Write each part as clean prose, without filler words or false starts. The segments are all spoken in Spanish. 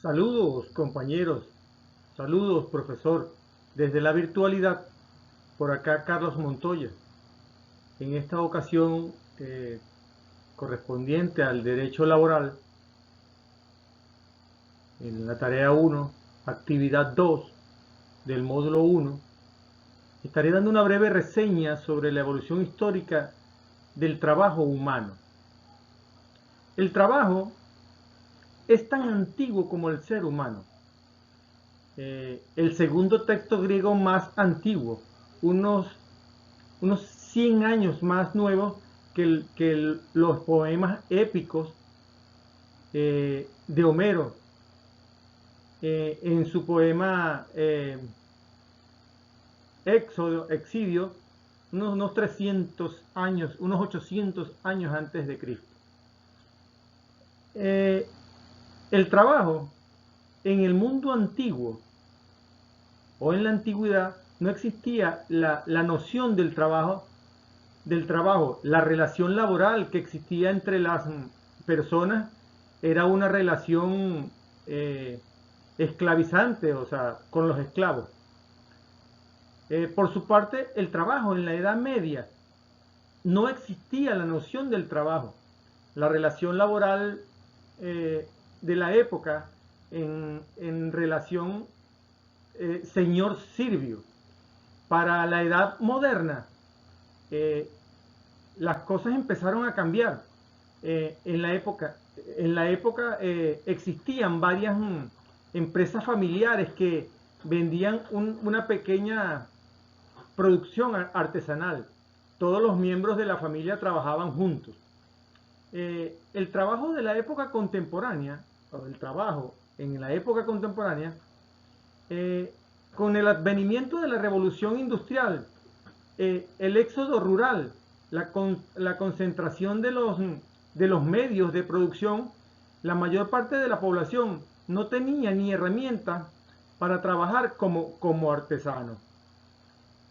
Saludos compañeros, saludos profesor, desde la virtualidad, por acá Carlos Montoya. En esta ocasión correspondiente al derecho laboral, en la tarea 1, actividad 2 del módulo 1, estaré dando una breve reseña sobre la evolución histórica del trabajo humano. El trabajo es tan antiguo como el ser humano. El segundo texto griego más antiguo, unos 100 años más nuevo que los poemas épicos de Homero, en su poema Exodio, unos 300 años, unos 800 años antes de Cristo. El trabajo en el mundo antiguo o en la antigüedad no existía la noción del trabajo, la relación laboral que existía entre las personas era una relación esclavizante, o sea, con los esclavos. Por su parte, el trabajo en la Edad Media no existía la noción del trabajo. La relación laboral de la época en relación señor-sirvio. Para la edad moderna, las cosas empezaron a cambiar. En la época existían varias empresas familiares que vendían una pequeña producción artesanal. Todos los miembros de la familia trabajaban juntos. El trabajo de la época contemporánea, o el trabajo en la época contemporánea, con el advenimiento de la revolución industrial, el éxodo rural, la concentración de los medios de producción, la mayor parte de la población no tenía ni herramientas para trabajar como artesano.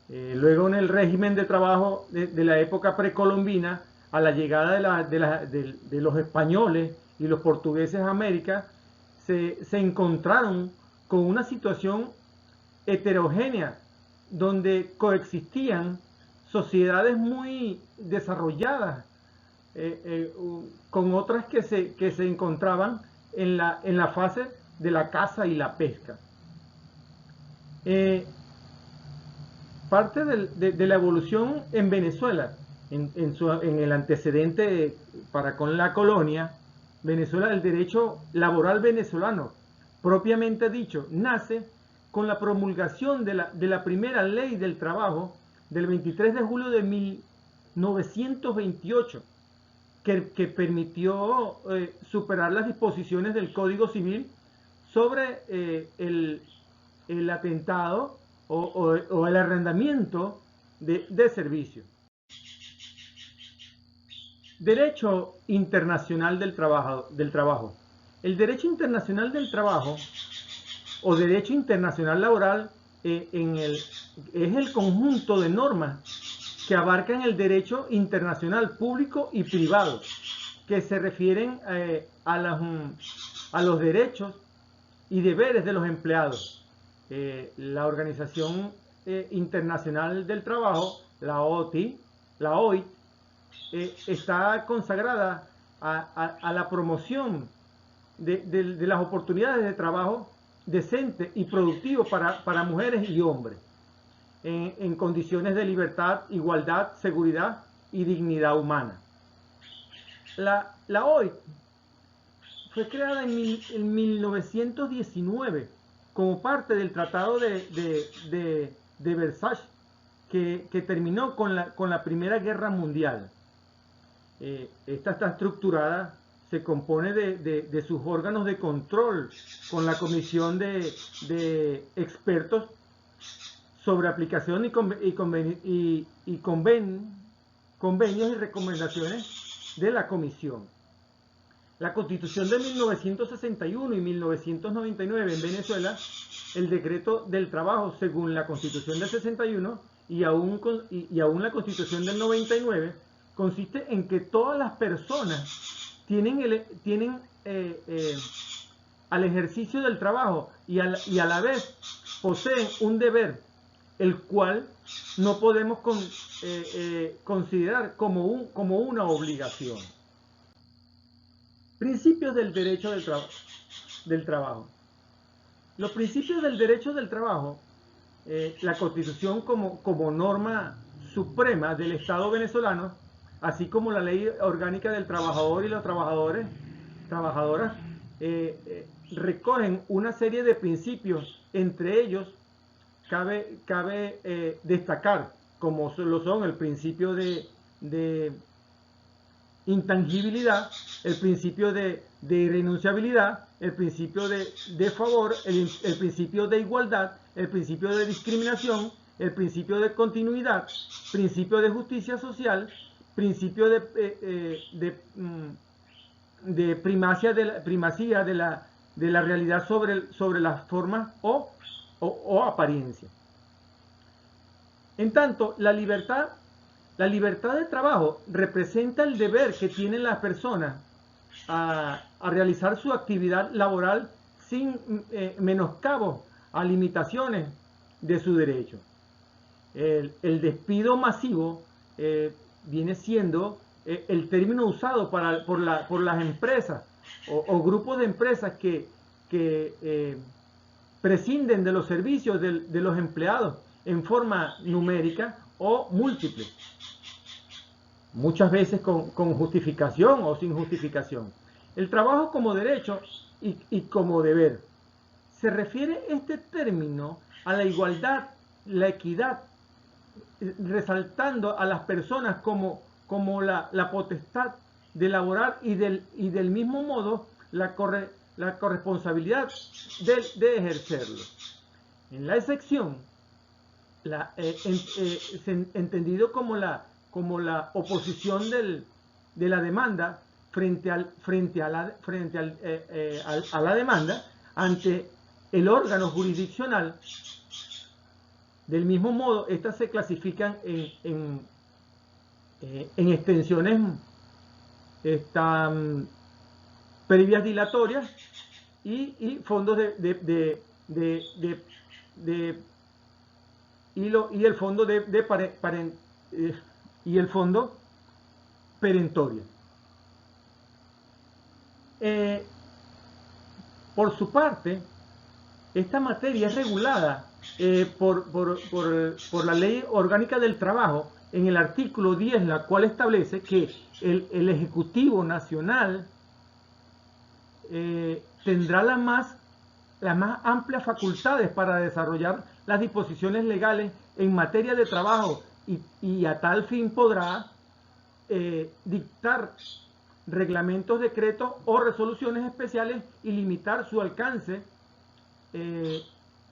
Luego, en el régimen de trabajo de la época precolombina, a la llegada de los españoles y los portugueses a América, se encontraron con una situación heterogénea donde coexistían sociedades muy desarrolladas con otras que se encontraban en la fase de la caza y la pesca. Parte de la evolución en Venezuela, en el antecedente para con la colonia, Venezuela, el derecho laboral venezolano, propiamente dicho, nace con la promulgación de la primera ley del trabajo del 23 de julio de 1928, que permitió superar las disposiciones del Código Civil sobre el atentado o el arrendamiento de servicios. Derecho internacional del trabajo. El derecho internacional del trabajo o derecho internacional laboral es el conjunto de normas que abarcan el derecho internacional público y privado, que se refieren a los derechos y deberes de los empleados. La Organización Internacional del Trabajo, la OIT, está consagrada a la promoción de las oportunidades de trabajo decente y productivo para mujeres y hombres, en condiciones de libertad, igualdad, seguridad y dignidad humana. La OIT fue creada en 1919 como parte del Tratado de Versalles, que terminó con la Primera Guerra Mundial. Esta está estructurada, se compone de sus órganos de control, con la comisión de expertos sobre aplicación y convenios y recomendaciones de la comisión. La Constitución de 1961 y 1999 en Venezuela, el decreto del trabajo según la Constitución del 61 y aún la Constitución del 99, consiste en que todas las personas tienen al ejercicio del trabajo y a la vez poseen un deber, el cual no podemos considerar como una obligación. Principios del derecho del trabajo. Los principios del derecho del trabajo, la Constitución como norma suprema del Estado venezolano, así como la Ley Orgánica del Trabajador y los trabajadoras, recogen una serie de principios. Entre ellos cabe destacar, como lo son el principio de intangibilidad, el principio de irrenunciabilidad, el principio de favor, el principio de igualdad, el principio de discriminación, el principio de continuidad, principio de justicia social, principio de primacía de la realidad sobre las formas o apariencia. En tanto, la libertad de trabajo representa el deber que tienen las personas a realizar su actividad laboral sin menoscabo a limitaciones de su derecho. El despido masivo viene siendo el término usado por las empresas o grupos de empresas que prescinden de los servicios de los empleados en forma numérica o múltiple, muchas veces con justificación o sin justificación. El trabajo como derecho y como deber. Se refiere este término a la igualdad, la equidad, resaltando a las personas como la potestad de elaborar y del mismo modo la corresponsabilidad de ejercerlo. En la excepción, entendido como la oposición de la demanda frente a la demanda ante el órgano jurisdiccional. Del mismo modo, estas se clasifican en extensiones previas dilatorias y fondos y el fondo y el fondo perentorio. Por su parte, esta materia es regulada por la Ley Orgánica del Trabajo en el artículo 10, la cual establece que el Ejecutivo Nacional tendrá las más amplias facultades para desarrollar las disposiciones legales en materia de trabajo y a tal fin podrá dictar reglamentos, decretos o resoluciones especiales y limitar su alcance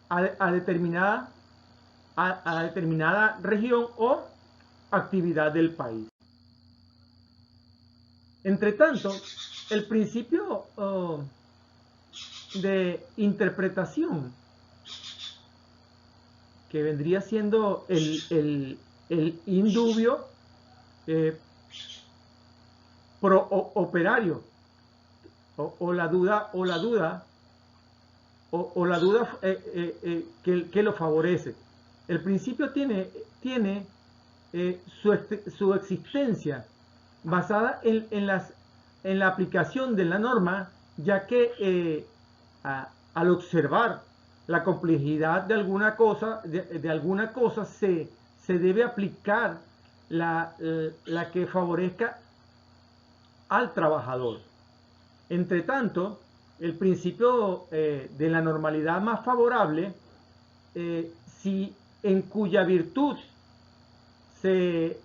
a determinada región o actividad del país. Entre tanto, el principio de interpretación, que vendría siendo el indubio pro operario o la duda que lo favorece. El principio tiene su existencia basada en la aplicación de la norma, ya que al observar la complejidad de alguna cosa, se debe aplicar la que favorezca al trabajador. Entre tanto, el principio de la normalidad más favorable, si en cuya virtud se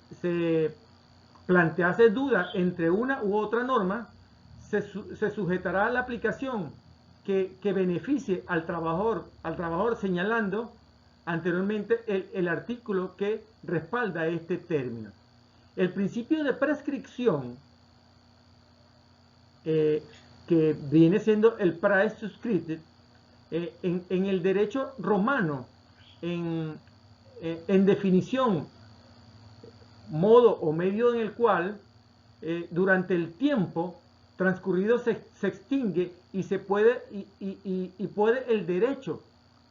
plantease duda entre una u otra norma, se sujetará a la aplicación que beneficie al trabajador, señalando anteriormente el artículo que respalda este término. El principio de prescripción, que viene siendo el prae suscriptit, en el derecho romano, en definición, modo o medio en el cual durante el tiempo transcurrido se extingue y se puede, puede el derecho,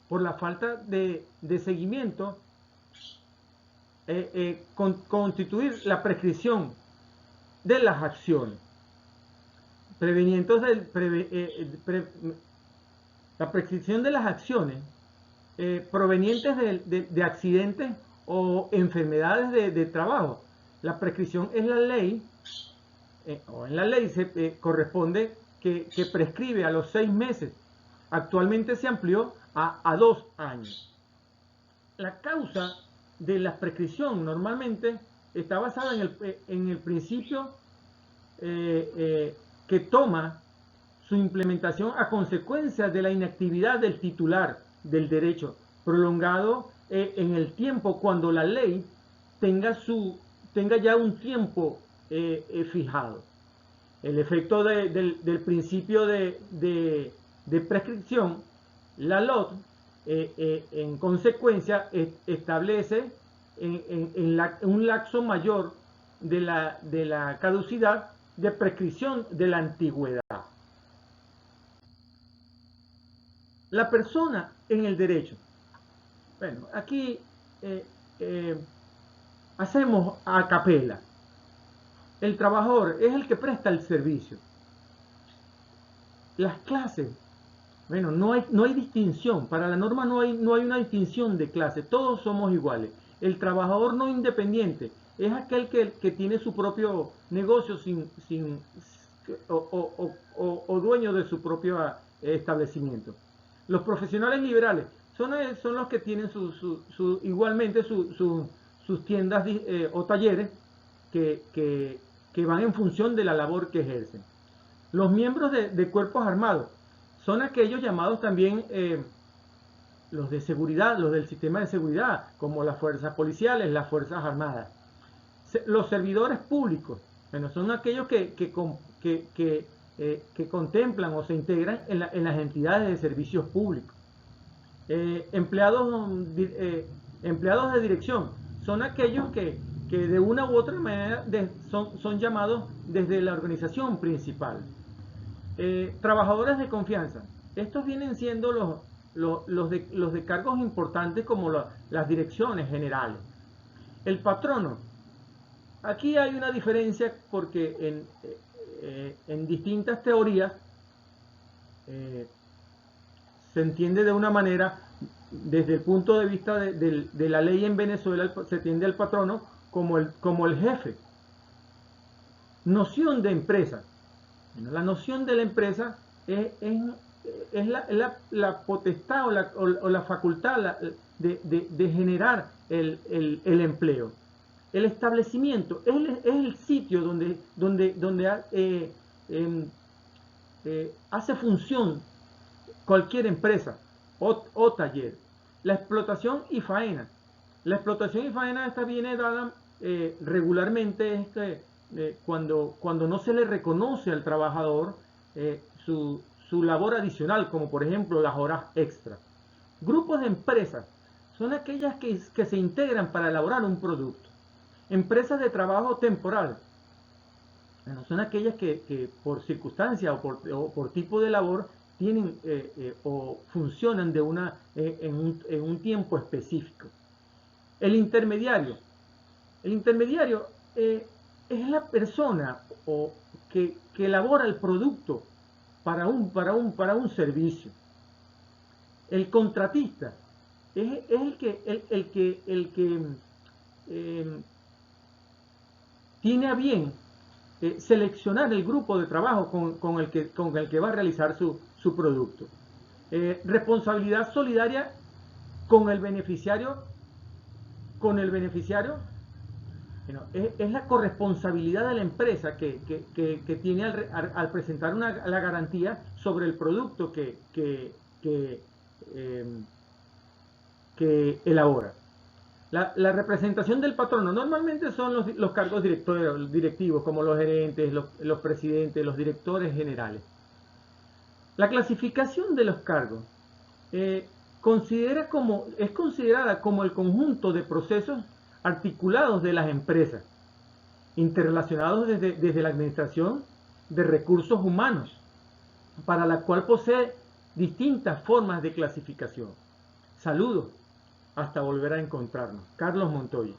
por la falta de seguimiento, constituir la prescripción de las acciones. La prescripción de las acciones provenientes de accidentes o enfermedades de trabajo. La prescripción es la ley, o en la ley se corresponde que prescribe a los 6 meses. Actualmente se amplió a 2 años. La causa de la prescripción normalmente está basada en el principio que toma su implementación a consecuencia de la inactividad del titular del derecho, prolongado en el tiempo cuando la ley tenga ya un tiempo fijado. El efecto del principio de prescripción, la LOT, en consecuencia, establece un lapso mayor de la caducidad de prescripción de la antigüedad. La persona en el derecho. Bueno, aquí hacemos a capela. El trabajador es el que presta el servicio. Las clases, bueno, no hay distinción. Para la norma no hay una distinción de clase. Todos somos iguales. El trabajador no independiente es aquel que tiene su propio negocio o dueño de su propio establecimiento. Los profesionales liberales son los que tienen igualmente sus tiendas o talleres que van en función de la labor que ejercen. Los miembros de cuerpos armados son aquellos llamados también los de seguridad, los del sistema de seguridad, como las fuerzas policiales, las fuerzas armadas. Los servidores públicos, bueno, son aquellos que contemplan o se integran en las entidades de servicios públicos. Empleados de dirección son aquellos que de una u otra manera son llamados desde la organización principal. Trabajadores de confianza. Estos vienen siendo los de cargos importantes como las direcciones generales. El patrono. Aquí hay una diferencia porque en distintas teorías se entiende de una manera, desde el punto de vista de la ley en Venezuela, se entiende al patrono como el jefe. Noción de empresa. Bueno, la noción de la empresa es la potestad o la facultad de generar el empleo. El establecimiento es el sitio donde hace función cualquier empresa o taller. La explotación y faena. La explotación y faena esta viene dada regularmente cuando no se le reconoce al trabajador su labor adicional, como por ejemplo las horas extras. Grupos de empresas son aquellas que se integran para elaborar un producto. Empresas de trabajo temporal, bueno, son aquellas que por circunstancia o por tipo de labor tienen o funcionan en un tiempo específico. El intermediario. El intermediario es la persona que elabora el producto para un servicio. El contratista es el que tiene a bien seleccionar el grupo de trabajo con el que va a realizar su producto. Responsabilidad solidaria con el beneficiario. Bueno, es la corresponsabilidad de la empresa que tiene al presentar la garantía sobre el producto que elabora. La representación del patrono normalmente son los cargos directivos, como los gerentes, los presidentes, los directores generales. La clasificación de los cargos es considerada como el conjunto de procesos articulados de las empresas, interrelacionados desde la administración, de recursos humanos, para la cual posee distintas formas de clasificación. Saludos, hasta volver a encontrarnos. Carlos Montoya.